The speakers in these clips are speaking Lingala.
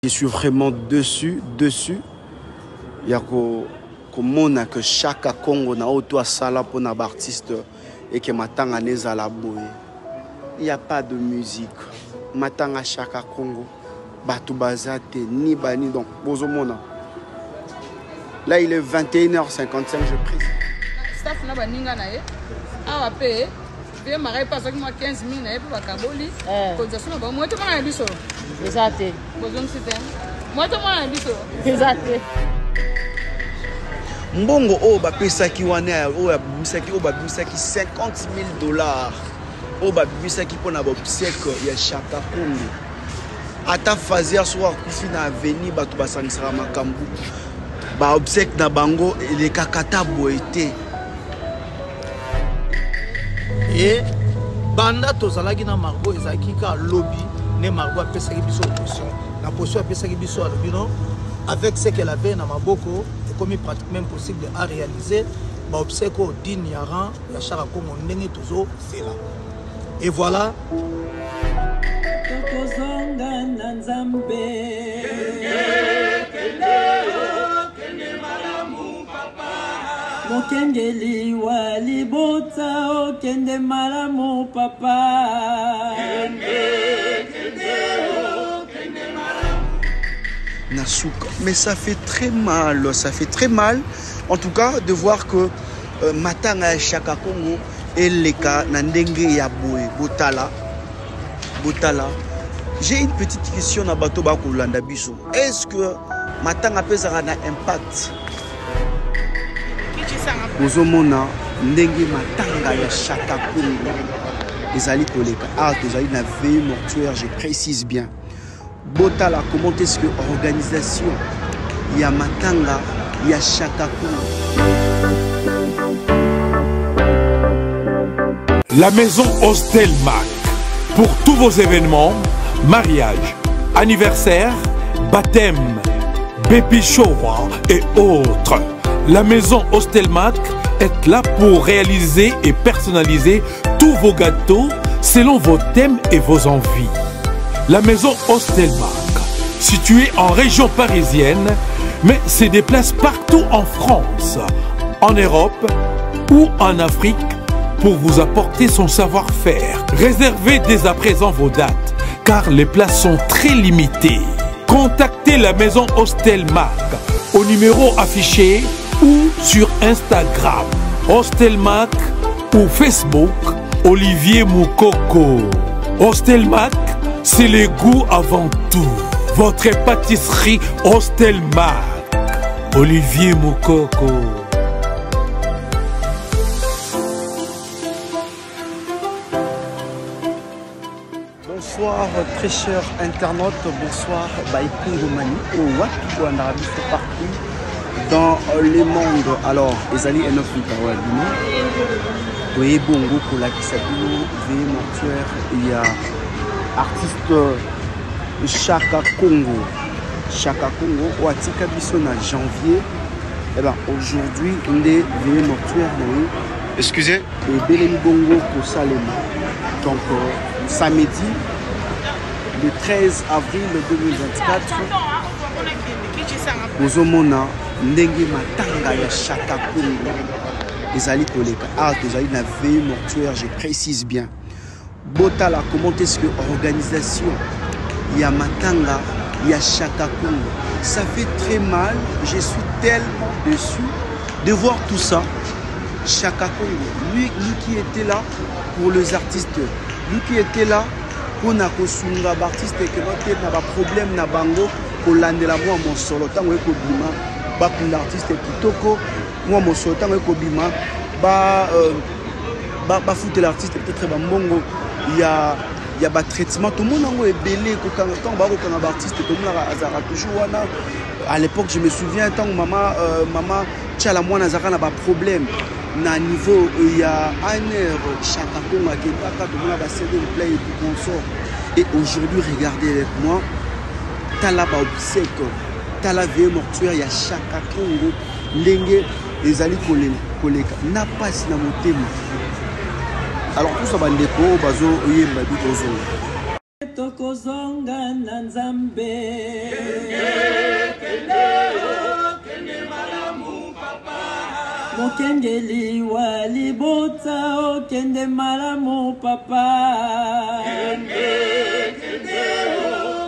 Je suis vraiment dessus. Il y a que chaque Congo na auto sala pour un artiste et que matanga neza la boye. Il n'y a pas de musique. Matanga chaque Congo. Batu bazate ni bani donc bozomona. Là il est 21h55 je prie. Staff na baninga na ye. Awa pe pe marai passe moi 15 000 na ye pour bakaboli. Cotisation na ba moi to na biso. Exact. Bozom site. Moi to na biso. Exact. Mbongo o bapesaki wana o babisaki o babisaki $50,000 o babisaki pona bobsek ya Chaka Congo ata fazia soir kufi na avenue batu basangisaka makambu ba obsek na bango le kakata boete et banda tozalaki na margo ezaki ka lobby ne margo apesaki biso position la position apesaki biso à lobby non avec ce qu'elle avait na maboko comme pratiquement impossible à réaliser, bah obsèque digne yaran ya Chaka Congo ndenge toujours c'est là. Et voilà. Mokengeli wali bota o kende malamu papa. Nasuka. Mais ça fait très mal, en tout cas, de voir que Matanga Chaka Congo et les cas Nandenge Yaboue, Botala. J'ai une petite question à Batoba Kolanda Biso. Est-ce que Matanga Pesara a un impact? Bozomona Ndenge Matanga ya Chaka Congo. Les alliés Koleka. Ah, les alliés na veille mortuaire, je précise bien. Botala, comment est-ce que organisation il y a Matanga, il y a Chaka Congo. La maison Hostelmac pour tous vos événements, mariage, anniversaire, baptême, baby shower et autres. La maison Hostelmac est là pour réaliser et personnaliser tous vos gâteaux selon vos thèmes et vos envies. La maison Hostelmac, située en région parisienne, mais se déplace partout en France, en Europe ou en Afrique pour vous apporter son savoir-faire. Réservez dès à présent vos dates, car les places sont très limitées. Contactez la maison Hostelmac au numéro affiché ou sur Instagram, Hostelmac ou Facebook, Olivier Moukoko. Hostelmac, c'est le goût avant tout. Votre pâtisserie Hostelmac. Olivier Moukoko. Bonsoir très chers internautes, bonsoir Baïkouromani, au Wapi en Arabie, c'est partout dans le monde. Alors, les alliés en Afrique, oui, bongo pour la Kisabino, veille mortuaire, il y a artiste Chaka Congo. Chaka Congo, Watika Bissona janvier. Et bien aujourd'hui, on est veillé mortuaire. Excusez. Et Belém Bongo pour Salema. Donc samedi, le 13 avril 2024, Bozomona, Ndenge Matanga ya Chaka Congo. Les alliés Koleka. Ah, les alliés na veille mortuaire, je précise bien. Botala, comment est-ce que organisation, il y a Matanga, il y a Chaka Congo. Ça fait très mal, je suis tellement déçu de voir tout ça. Chaka Congo, lui qui était là pour les artistes, lui qui était là pour na kosunga artiste que notre na ba problème na bango pour landela moi mon solo tango eko bima ba pour l'artiste kitoko moi mon solo tango eko bima ba foutre l'artiste peut-être ba mbongo il y a ba traitement tout le monde est belé quand ba ko na artiste tout le monde azara toujours wana à l'époque je me souviens tant maman tchala moi nazaka na ba problème na niveau il y a un heure Chaka Congo qui est tout le monde va céder le play et tout consort et aujourd'hui regardez avec moi tala ba obsèque tala veille mortuaire il y a Chaka Congo ndenge les alliés koleka n'a pas si na motema. Alors tout ça bandeko bazo yemba bitozo Tokozonga na Nzambe Mokengeli wa libota okende malamu papa.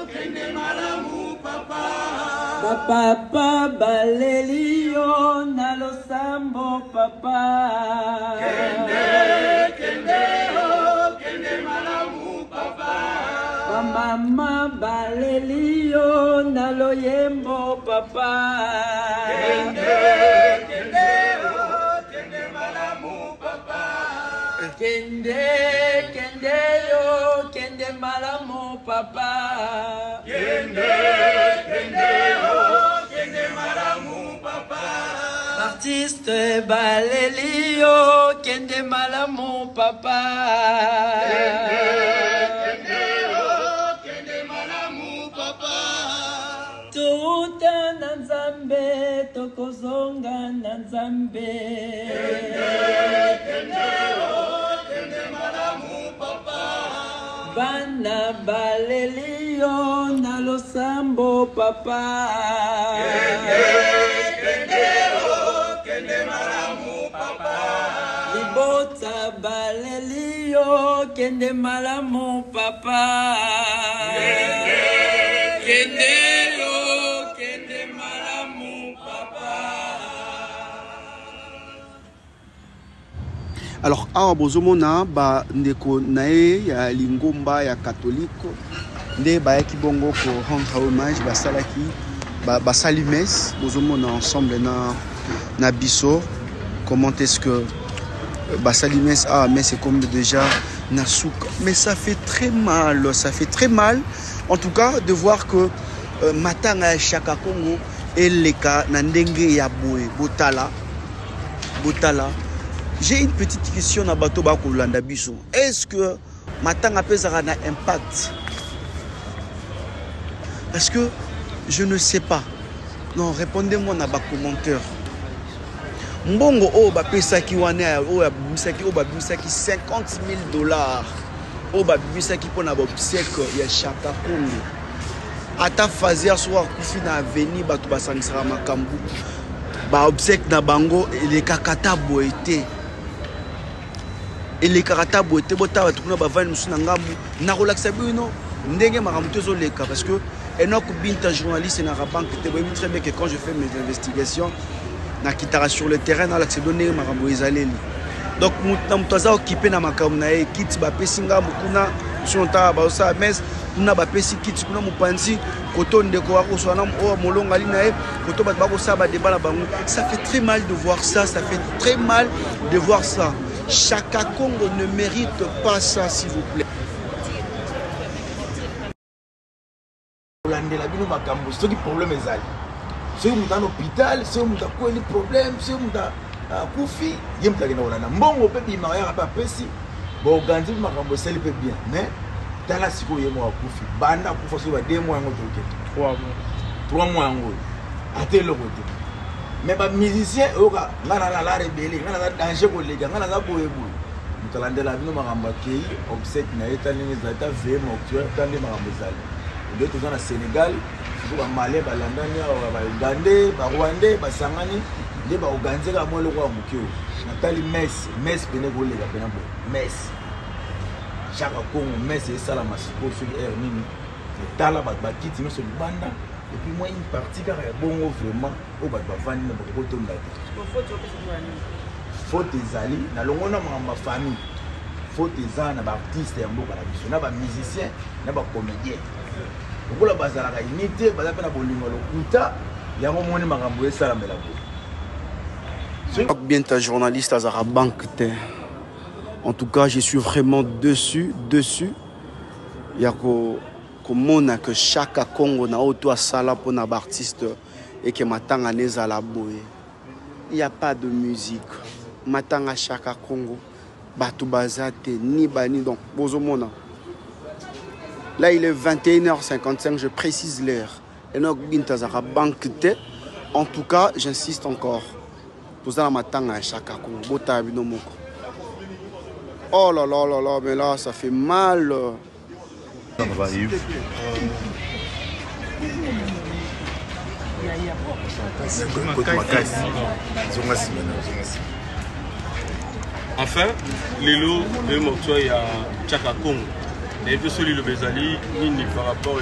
Kende malamu papa. Papa balelio na losambo papa. Kende malamu papa. Mama balelio na loyembo papa. Kende yo, kende malamu papa. Kende malamu papa. Artiste balelio, kende malamu papa. Kende malamu papa. Tuta na nzambe, tokozonga na nzambe. Bana balelio na losambo papa. Kende malamu papa. Libota balelio kende malamu papa. Kende malamu papa. Alors, awa bozomona ba ndeko nae ya lingomba ya katoliko nde ba yaki bongo ko rendre hommage basalaki basali messe bozomona ensemble na biso. Comment est-ce que basali messe messe est comme déjà na souka, mais ça fait très mal en tout cas de voir que matanga ya Chaka Congo eleka na ndenge ya boye botala. J'ai une petite question na bato ba kolanda biso. Est-ce que matanga pezara na impact? Parce que je ne sais pas. Non, répondez-moi na ba commentaire. Mbongo o ba pesaki wana o ya bisaki o ba bisaki $50,000 o ba bisaki pona ba obsèque ya Chaka Congo. Ata fazer soir kufi na avenir bato basangisaka makambu. Ba obsèque na bango le kakata boete. Et les karata boete bota batukuna bavani musuna ngambu na relaxa bino ndenge makamuto zo leka parce que Enoch Binta journaliste na banque te boyi très bien que quand je fais mes investigations na kitara sur le terrain na l'accès donné makambo ezaleli. Donc mutoza occupé na makamu na e kit ba pesinga mukuna sonta ba osa mes kuna ba pesi kit kuna mupanzi koto ndeko wako swana o molonga li na e koto ba bosa ba débat na bango. Ça fait très mal de voir ça, Chaka Congo ne mérite pas ça, s'il vous plaît. Ce qui problème est là. Si vous êtes dans l'hôpital, si vous avez des problèmes, si vous êtes à Koufi, vous êtes là. Bon, vous pouvez dire que vous organisez bien. Mais, dans la situation, vous êtes Koufi. Banda Koufi, vous avez 2 mois. 3 mois. Attends le côté. Mais les musiciens, ils ont la rébellion, ils ont la danger pour les gars, ils ont la boue. Nous avons la vie, nous avons accueilli, obsèque, nous avons été VM, nous avons été nous sommes au Sénégal, nous sommes au Mali, au Ougandais, au Rwandais, au Sangani, nous sommes au Ougandais, nous sommes au Mukio. Nous avons Metz, Metz. Chaka Congo, Metz, c'est ça la masse, pour faire air, nous avons fait nous sommes banda. Et puis moi, une partie car il y a bon vraiment au bas de la famille, faut des alliés, dans le monde ma famille, faut des gens, des artistes, des musiciens, des comédiens. Pour la base de la unité, il y a un peu il y a un moment où il y a un peu bien ta journaliste à Zara Banque. En tout cas, je suis vraiment dessus. Il y a que Chaka Congo na auto sala pour na artiste et que matanga neza la boye. Il n'y a pas de musique. Matanga Chaka Congo batu bazate ni bani donc bozomona. Là il est 21h55, je précise l'heure. Enoch Bintazara Banque. En tout cas, j'insiste encore. Tout ça matanga Chaka Congo bota bino moko. Oh là là là là, mais là ça fait mal. Enfin, Lelo et Mortoy, il y a Tchaka Congo. Et puis celui le Bezali, il par rapport à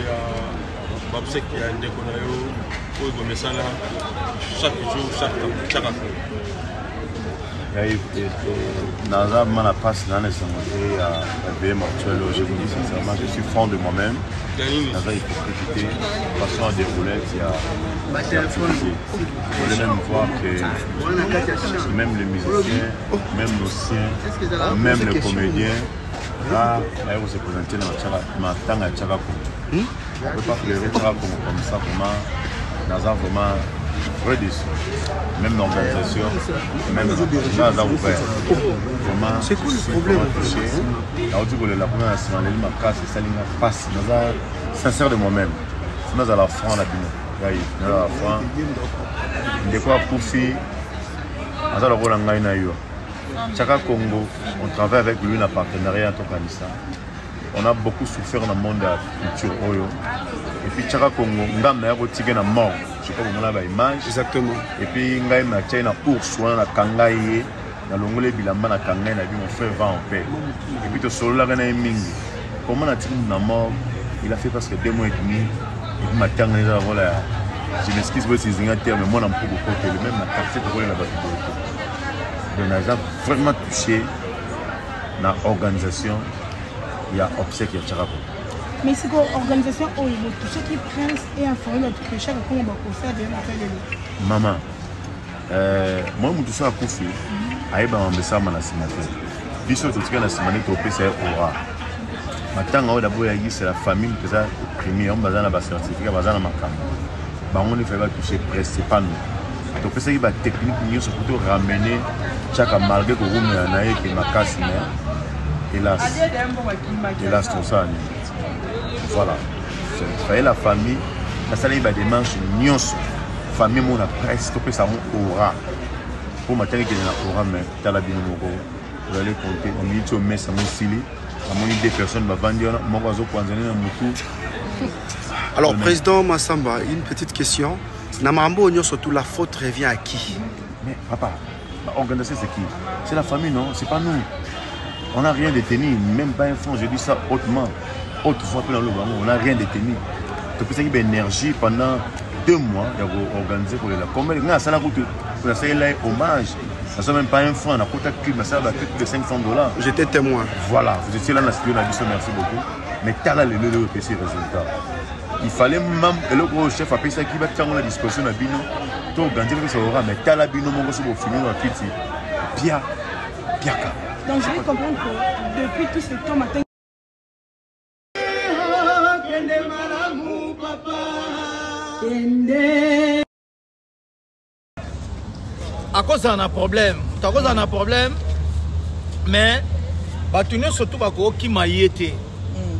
Babsek qui a un déconayo, pour le Messana, chaque jour, chaque Tchaka Congo. Naza mana passe dans les sangotés à BM actuel, je vous dis sincèrement, je suis franc de moi-même. Naza il faut profiter, façon à dérouler, il y a activité. Vous voulez même voir que même les musiciens, même nos siens, même les comédiens, là, ils se présenter dans ma tanga à Tchaka Congo. On ne peut pas pleurer Tchaka Congo comme ça, vraiment, Naza vraiment. Même l'organisation, même Naza ouvert. C'est quoi le problème? La première semaine, ma casse, ça passe. Naza sincère de moi-même. Naza la franc la bino. Naza la franc. De quoi Koufi, Naza le rôle en Gaïna yo. Tchaka Congo, on travaille avec lui en partenariat en tant qu'Anissa. On a beaucoup souffert dans le monde de la culture Oyo. Et puis Tchaka Congo, Ngam na yako tige na mort. Je sais pas comment on a ba image. Exactement. Et puis Ngam na tchai na ours na kangaye na longole bilamba na kangaye na bi mon frère va en paix. Et puis to solo la na mingi. Comment na tige na mort, il a fait presque 2 mois et demi. Et puis ma tanga na voilà. Je m'excuse pour ces termes, mais moi na mpoko côté le même na quartier de la bas. Donc on a vraiment touché na organisation. Il y a obsèque et Tchaka Congo. Mais c'est quoi l'organisation où il tout ce qui prince et informé de chaque fois qu'on va faire des affaires. Maman, moi je suis à Koufi, je suis à Manasimate. Je suis à Manasimate au PCR Aura. Maintenant, c'est la famille qui a imprimé, on a un certificat, on a un macam. On ne fait pas toucher presque pas nous. Donc c'est une technique qui pour ramener Tchaka malgré que vous m'avez dit que ma casse hélas tout ça. Voilà. C'est la famille. La salle est des manches nyos. Famille mon a presque tout ça aura. Pour matin qui est aura mais talabino moko. Vous allez compter on dit au mess à mon sili. À mon des personnes va vendre mon oiseau poisonné dans mon cou. Alors président Massamba, une petite question. Namambo Onyo surtout la faute revient à qui? Mais papa, organiser c'est qui? C'est la famille non, c'est pas nous. On n'a rien détenu, même pas un fonds, je dis ça hautement. Haute voix dans le ballon, on n'a rien détenu. Donc c'est une énergie pendant 2 mois, il y a organisé pour les là. Comme il y a ça là hommage. Ça même pas un franc, on a coûté ça va plus de $500. J'étais témoin. Voilà, vous étiez là dans la studio, on a dit ça, merci beaucoup. Mais t'as là le PC résultat. Il fallait même le gros chef a payé ça qui va faire la disposition à Bino. Tout organiser que ça aura, mais t'as là Bino mon gosse pour finir dans Kiti. Bien, bien. Donc je vais comprendre que depuis tout ce temps matin. À cause d'un problème, mais batunyo surtout bako qui m'a été.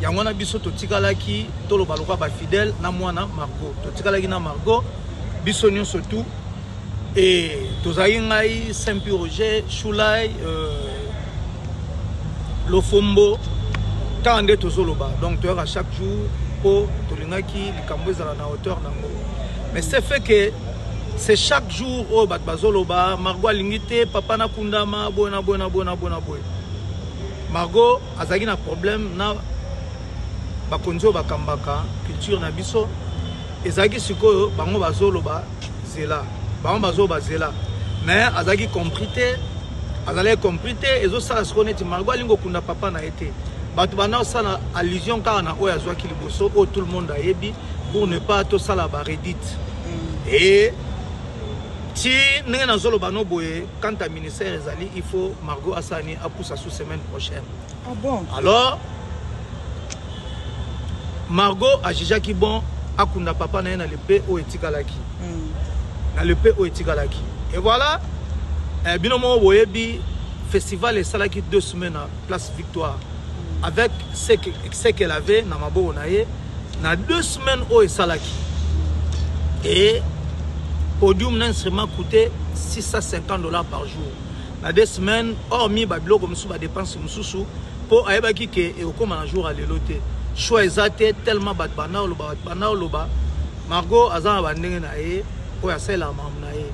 Yango na biso to tikalaki to lo baloka ba fidèle na mwana Margot. To tikalaki na Margot biso nyo surtout et tozali ngai Saint Roger Choulay Lofombo quand tozoloba. Donc tu à chaque jour pour tolingaki likambo ezala na hauteur nango. Mais c'est fait que c'est chaque jour au bat bazoloba Margot lingité papa na kundama bona. Margot azaki na problème na bakonzo bakambaka culture na biso ezaki sikoyo bango bazoloba zela bango bazoba zela mais azaki comprité ezo sala skoneti Margot lingo kunda papa na été batu bana sala allusion car na oya zwaki liboso o tout le monde a yebi pour ne pas to sala ba redit et si ndenge nazoloba no boye quand ta ministère ezali il faut Margot asani a poussa sous semaine prochaine. Ah bon? Alors Margot a jugé qui bon akunda papa na l'épée au etikalaki. Na l'épée au etikalaki. Et voilà binomo boyebi festival et salaki 2 semaines à Place Victoire avec ce qu'elle avait na mabo naye na 2 semaines au salaki. Et podium d'instrument coûtait $650 par jour. Na 2 semaines hormis babilo comme sous ba dépense mususu pour ayebaki ke e okoma na jour à l'éloté. Choix exact tellement batbana loba Margot azana bandenge na ye po ya sala mam na ye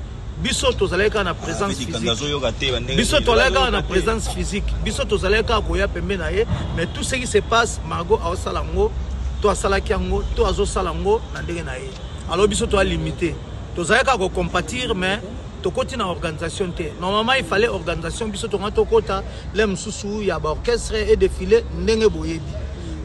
biso tozaleka na présence physique biso tozaleka na présence physique biso tozaleka koya pembe na ye mais tout ce qui se passe Margot a salango to asalaki yango to azo salango na ndenge na ye alors biso to limité tozaleka ko compatir mais to koti na organisation te normalement il fallait organisation biso to ngato kota le msusu ya ba orchestre et défilé ndenge boyebi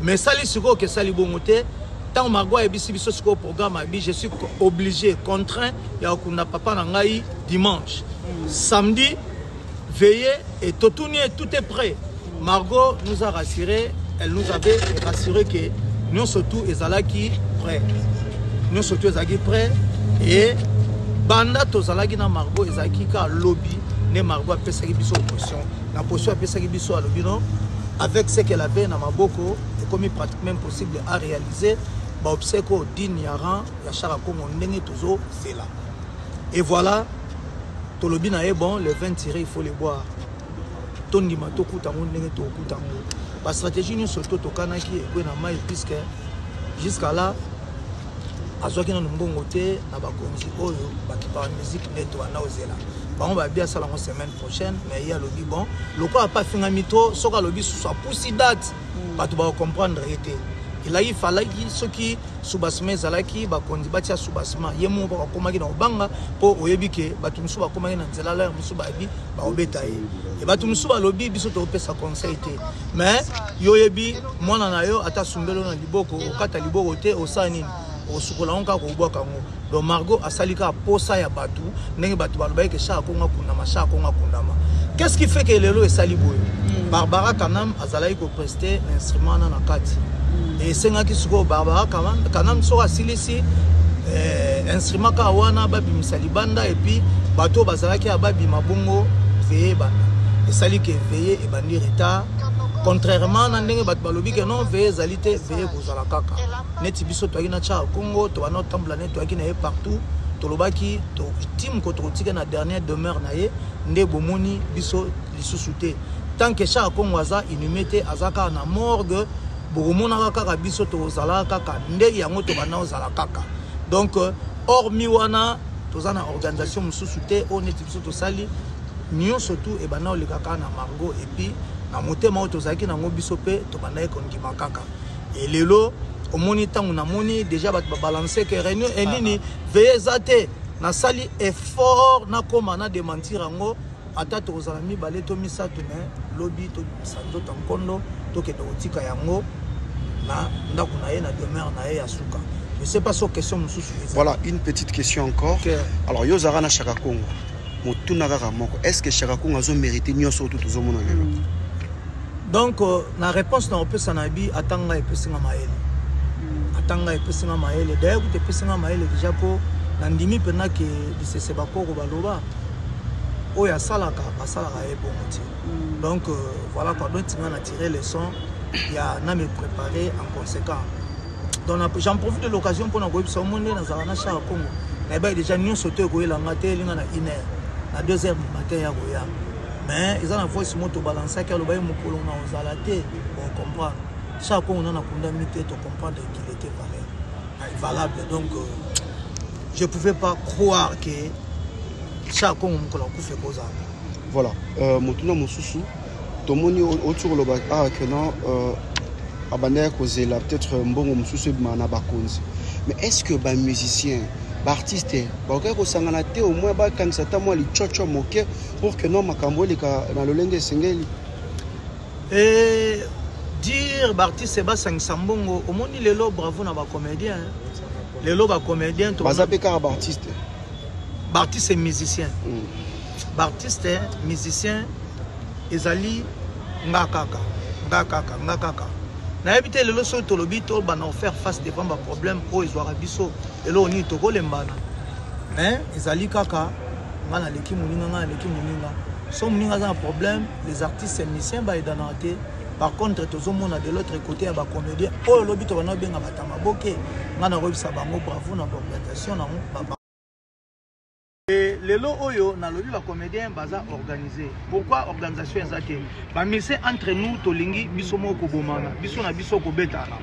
mais sali siko ke sali bongote tant Margot et biso siko programme abi je suis obligé contraint ya okunda papa na ngai dimanche samedi veillez et totuni tout est prêt. Margot nous a rassuré, elle nous avait rassuré que nous surtout ezalaki prêt. Nous surtout ezalaki prêt et banda tozalaki na Margot ezalaki ka lobby ne Margot apesaki biso opposition. La position apesaki biso à lobby non avec ce qu'elle avait na maboko et comme il pratiquement impossible à réaliser ba obseko din yaran ya chara Congo ndenge tozo c'est là. Et voilà to lobby na bon le 20 tiré il faut les boire. Tondi matoku tango ndenge to kutango. La stratégie nous surtout to kanaki et na mai puisque jusqu'à là azoki na mbongo te na ba konzi oyo ba ki par musique neto na ozela. On va bien ça la semaine prochaine mais il y a lobby bon le quoi a pas fini mito soka lobby soit poussi date pas tu vas comprendre été. Il a fallu ceux qui subasme zalaki ba konzi batia subasma yemo ba komaki na obanga po oyebike batu musu ba komaki na nzela la musu ba bi ba obeta ye et batu musu ba lobby biso to pesa conseil te mais yoyebi mwana na yo ata sumbelo na liboko okata liboko te osani osukola onka ko bwaka ngo donc Margot asalika posa ya batu ndenge batu balobaki ke sha konga kunama sha konga kunama. Qu'est-ce qui fait que lelo esali boyo Barbara Kanam azalaki ko prester instrument na kati et senga ki suko Barbara Kanam so asilisi instrument ka wana babi misalibanda et puis bato bazalaki ababi mabongo veye banda esali ke veye e bandi retard contrairement na ndenge bato balobi ke non veye zalité veye kozala kaka neti biso toaki na cha Congo to wana tambla ne toaki na ye partout tolobaki to team ko totika na dernière demeure na ye nde bomoni biso lisusu te tant que cha Congo aza inhumé azaka na morgue bomona kaka biso tozala kaka nde yango to bana ozala kaka donc hormis wana tozana organisation mususu te on neti biso tosali nyo surtout e bana olekaka na Margot et puis na motema tozaki na ngo biso pe to bana ekongima kaka et lelo au moniteur on a moni déjà ba balancer que réunion et nini veillez zate na sali effort na koma na démentir ngo ata to zalami balé to misato mais lobby to sanzo tankondo to ke dotika yango na ndako na ye na demeure na ye ya suka. Je sais pas sur question mususu. Voilà une petite question encore. Alors Yozara na Chaka Congo. Est-ce que Chaka Congo a mérité nyoso tout aux hommes? Donc la réponse na peut sanabi atanga et pesinga maele. Atanga et pesinga maele. D'ailleurs vous te pesinga maele déjà pour nandimi pena que lycée Sebako ko baloba. Oya salaka basalaka e bon moti. Donc voilà quoi donc on a tiré les sons, il y a na me préparer en conséquence. Donc j'en profite de l'occasion pour na go biso monde na zana Chaka Congo. Mais bah déjà nous sauter ko la matin linga na 1h. À 2h du matin ya goya. Mais ils ont la voice moto balancer que le bail mokolo na ozalate on comprend chaque fois on a condamné to comprendre qu'il était valable donc je pouvais pas croire que chaque fois on mokolo ku fait cause. Voilà motuna mosusu tomoni autour le bac que non abandé causer la peut-être mbongo mosusu na bakonzi mais est-ce que ba musicien artiste bakoki kosangana te au moins bakangisa ta mwa lichocho moke pour que non makambo eleka na lolenge esengeli et dire artiste basangisa mbongo omoni lelo bravo na bacomédien lelo bacomédien baza pe kaka baartiste baartiste musicien baartiste musicien ezali nga kaka na habité le loso to lobito bana faire face devant ba problème o ezwara biso elo ni to kolembana mais ezali kaka ngana leki muninga so muninga za problème les artistes musiciens ba edanate par contre tozomona de l'autre côté ya ba comédien o lobito bana benga batama boke ngana robisa bango bravo na organisation na ba et les lots oyo na lobi ba comédien baza organisé. Pourquoi organisation ezate? Ba mise entre nous tolingi biso moko bomana, biso na biso ko betana.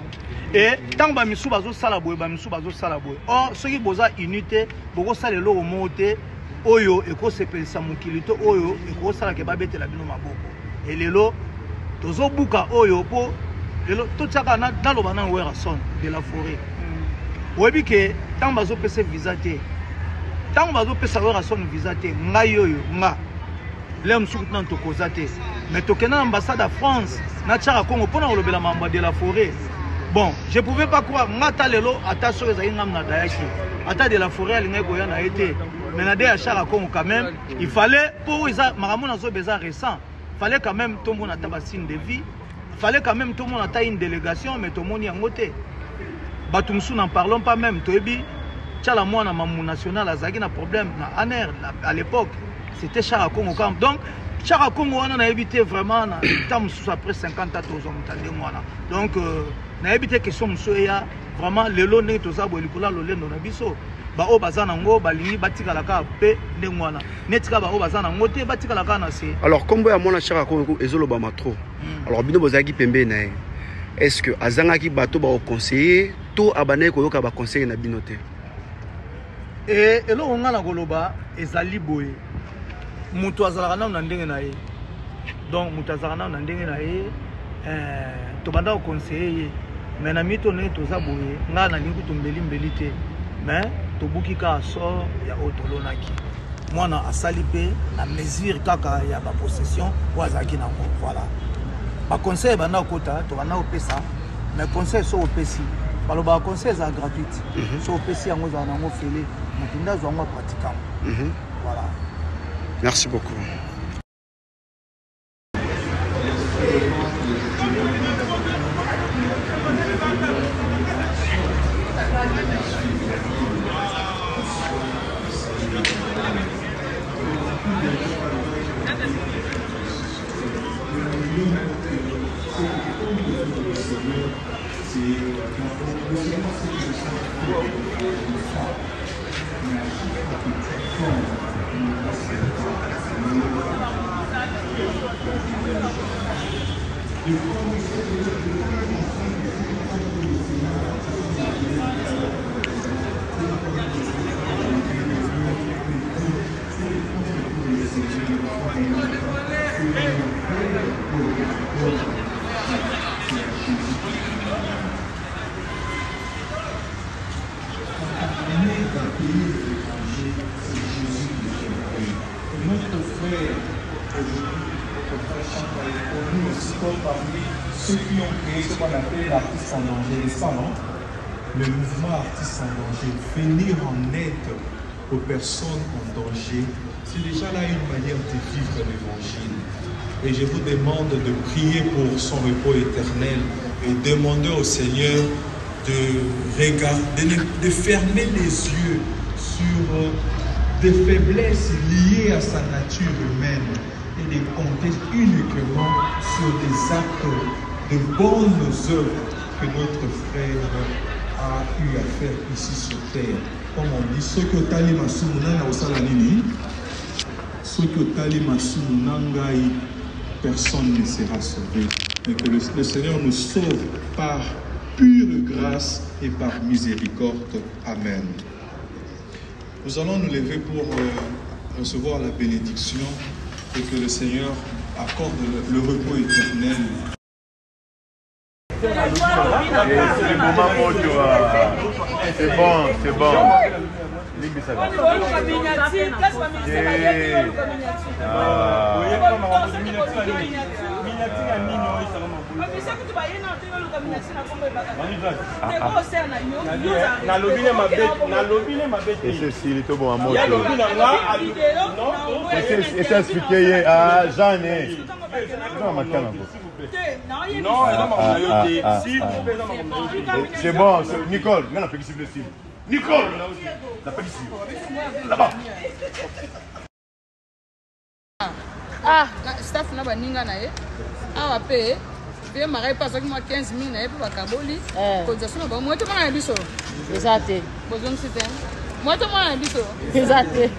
Et tant ba misu bazo sala boye, ba misu bazo sala boye. Or ceux qui boza unité, boko sala lo monte oyo eko sepelisa mokilito oyo eko sala ke ba betela bino maboko. Et les lots tozo buka oyo po lelo tout ça na loba na wera son de la forêt. Oyebi ke tant bazo pese visa te. Tant bazo pesa wera son visa te ngai yoyo nga lem sukut nan to kozate. Mais tokena ambassade à France na tchara Congo pona olobela mamba de la forêt. Bon, je pouvais pas croire ngata lelo ata so ezali ngam na dayaki. Ata de la forêt alinga ko yana été. Mais na de à tchara Congo quand même, il fallait pour isa maramona zo beza récent. Fallait quand même tout le monde a signe de vie. Fallait quand même tout le monde a une délégation, mais tout le monde y a ngoté. Batumsu n'en parlons pas même. Toebi, tchala moi na mamou national a zagi na problème na aner à l'époque. C'était Chara Congo. Donc Chara Congo on a évité vraiment na tam sous après 50 ans aux hommes moi. Donc na évité que son soya vraiment le lot ne toza bolikula lo lendo na biso. Ba o bazana ngo balingi batika la ka pe ndengwana netika ba o bazana ngote batika la ka na se. Alors combo ya mona Chara Congo ezolo ba matro. Alors bino bozaki pembe na est-ce que azanga ki bato ba conseiller to abane ko yoka ba conseiller na binote? Et elo nga na koloba ezali boye. Mutu azalaka na ndenge na ye. Donc mutu azalaka na ndenge na ye to banda ko conseiller mais na mito ne toza boye nga na lingu tombeli mbeli te. Mais tobuki ka sort ya otolonaki. Mwana asali pe na mesure kaka ya ba possession wazaki na ngo voilà. Ba conseil bana kota to bana opesa mais conseil so opesi baloba conseil za gratuite so opesi yango za nango fele mutinda zo ngo pratika. Voilà. Merci beaucoup. Notre frère, aujourd'hui, aussi parmi ceux qui ont créé ce qu'on appelle l'artiste en danger, n'est-ce pas, non? Le mouvement artiste en danger, venir en aide aux personnes en danger, c'est déjà là une manière de vivre l'évangile. Et je vous demande de prier pour son repos éternel et demander au Seigneur de regarder, de fermer les yeux sur des faiblesses liées à sa nature humaine et de compter uniquement sur des actes de bonnes œuvres que notre frère a eu à faire ici sur terre. Comme on dit, ceux qui ont tali masumunanga au salanini, ceux qui ont tali masumunanga, personne ne sera sauvé. Mais que le Seigneur nous sauve par pure grâce et par miséricorde. Amen. Nous allons nous lever pour recevoir la bénédiction et que le Seigneur accorde le repos éternel. C'est le moment où tu vas. C'est bon, c'est bon. Et ceci, il est bon à moi. Et c'est expliqué à Jeanne. C'est bon, Nicole, on a fait ici le style. Nicole, on a fait ici. Là-bas. Ah, staff na baninga na ye. Ah, pe. Pe marai pas avec moi 15 000 na ye pe bakaboli. Cotisation na ba moi to na biso. Exacté. Bozon c'était. Moi to na biso. Exacté.